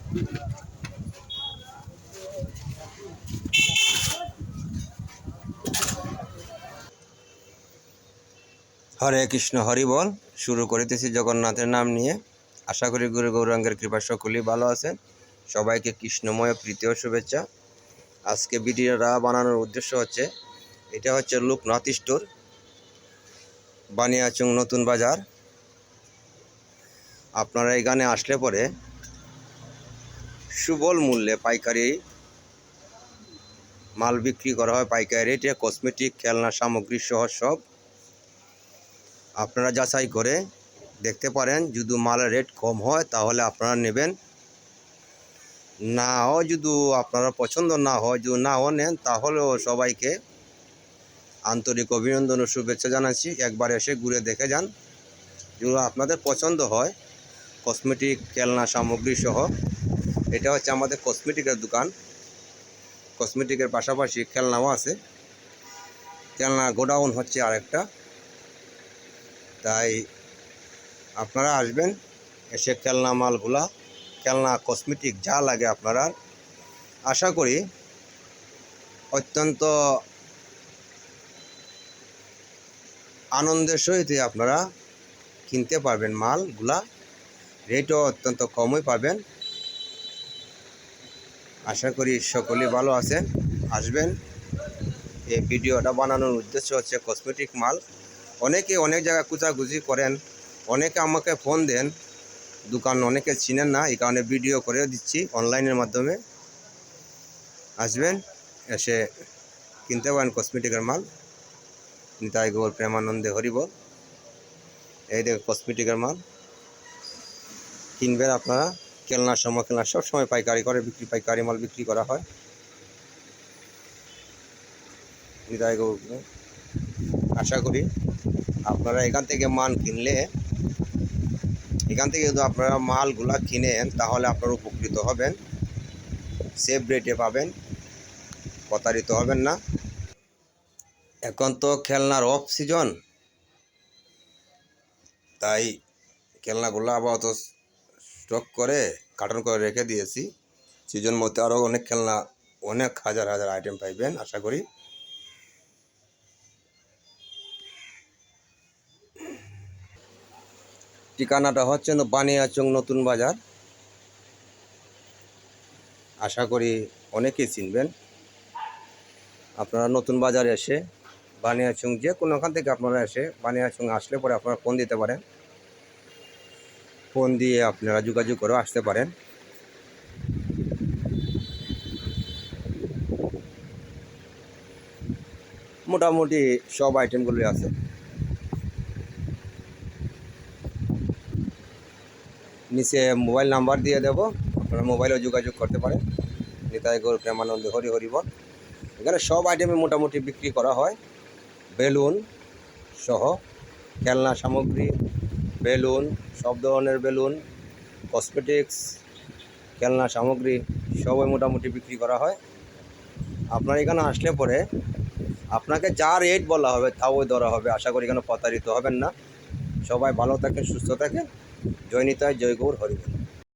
হরে কৃষ্ণ, হরি বল। শুরু করিতেছি জগন্নাথের নাম নিয়ে। আশা করি গুরু গৌরাঙ্গের কৃপা সকলেই ভালো আছেন। সবাইকে কৃষ্ণময় প্রীতি ও শুভেচ্ছা। আজকে ভিডিওটা বানানোর উদ্দেশ্য হচ্ছে, এটা হচ্ছে লোকনাথ স্টোর, বানিয়াচং নতুন বাজার। আপনারা এখানে আসলে পরে সুবল মূল্যে পাইকারি মাল বিক্রি করা হয়। পাইকারি রেটে কসমেটিক, খেলনা সামগ্রী সহ সব আপনারা যাচাই করে দেখতে পারেন। যদি মালের রেট কম হয় তাহলে আপনারা নেবেন, নাও যদি আপনারা পছন্দ না হয়, যদি নাও নেন তাহলেও সবাইকে আন্তরিক অভিনন্দন ও শুভেচ্ছা জানাচ্ছি। একবার এসে ঘুরে দেখে যান। যদি আপনাদের পছন্দ হয় কসমেটিক, খেলনা সামগ্রী সহ, এটা হচ্ছে আমাদের কসমেটিকের দোকান। কসমেটিকের পাশাপাশি খেলনাও আছে। খেলনা গোডাউন হচ্ছে আরেকটা। তাই আপনারা আসবেন, এসে খেলনা মালগুলা, খেলনা কসমেটিক যা লাগে আপনারা আশা করি অত্যন্ত আনন্দের সহিত আপনারা কিনতে পারবেন। মালগুলা রেটও অত্যন্ত কমই পাবেন। আশা করি সকলেই ভালো আছেন। আসবেন। এই ভিডিওটা বানানোর উদ্দেশ্য হচ্ছে কসমেটিক মাল। অনেকে অনেক জায়গায় খোঁজাখুঁজি করেন, অনেকে আমাকে ফোন দেন, দোকান অনেকে চিনেন না, এই কারণে ভিডিও করে দিচ্ছি অনলাইনের মাধ্যমে। আসবেন, এসে কিনতে পারেন কসমেটিকের মাল। নিতাই গৌর প্রেমানন্দে হরিবল। এই দেখো কসমেটিকের মাল কিনবেন আপনারা। খেলনার সময় খেলনা সবসময় পাইকারি করে বিক্রি, পাইকারি মাল বিক্রি করা হয়। নিতাই গৌর। আশা করি আপনারা এখান থেকে মাল কিনলে, এখান থেকে যদি আপনারা মালগুলা কিনেন তাহলে আপনারা উপকৃত হবেন, সেফ রেটে পাবেন, প্রতারিত হবেন না। এখন তো খেলনার অফ সিজন, তাই খেলনাগুলো আপাতত স্টক করে কার্টন করে রেখে দিয়েছি। সিজন মধ্যে আরও অনেক খেলনা, অনেক হাজার হাজার আইটেম পাইবেন আশা করি। ঠিকানাটা হচ্ছে বানিয়াচং নতুন বাজার। আশা করি অনেকেই চিনবেন। আপনারা নতুন বাজারে এসে বানিয়াচং যে কোনোখান থেকে আপনারা এসে বানিয়াচং আসলে পরে আপনারা ফোন দিতে পারেন। ফোন দিয়ে আপনারা যোগাযোগ করে আসতে পারেন। মোটামুটি সব আইটেমগুলোই আছে। নিচে মোবাইল নাম্বার দিয়ে দেব, আপনারা মোবাইলেও যোগাযোগ করতে পারেন। নিতাই গৌর প্রেমানন্দ হরি হরিবল। এখানে সব আইটেমে মোটামুটি বিক্রি করা হয়। বেলুন সহ খেলনা সামগ্রী, বেলুন, সব ধরনের বেলুন, কসমেটিক্স, খেলনা সামগ্রী সবই মোটামুটি বিক্রি করা হয়। আপনার এখানে আসলে পরে আপনাকে যা রেট বলা হবে তাও ধরা হবে। আশা করি এখানে প্রতারিত হবেন না। সবাই ভালো থাকেন, সুস্থ থাকেন। জয় নিতাই, জয় গৌর হরিবল।